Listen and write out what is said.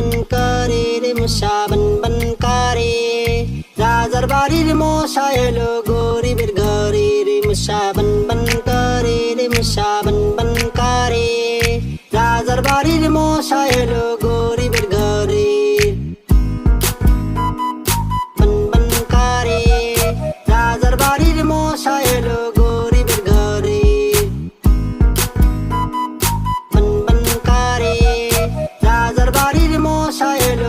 বন করে রে মশা বন বন করে রাজার বাড়ির মশা এলো গরিবের ঘরে রে মশা বন বন করে রে মশা বন বন করে রাজার বাড়ির মশা এলো গরিবের ঘরে বন বন করে রাজার বাড়ির মশা এলো গরিবের ঘরে বন বন করে রাজার বাড়ির মশা এলো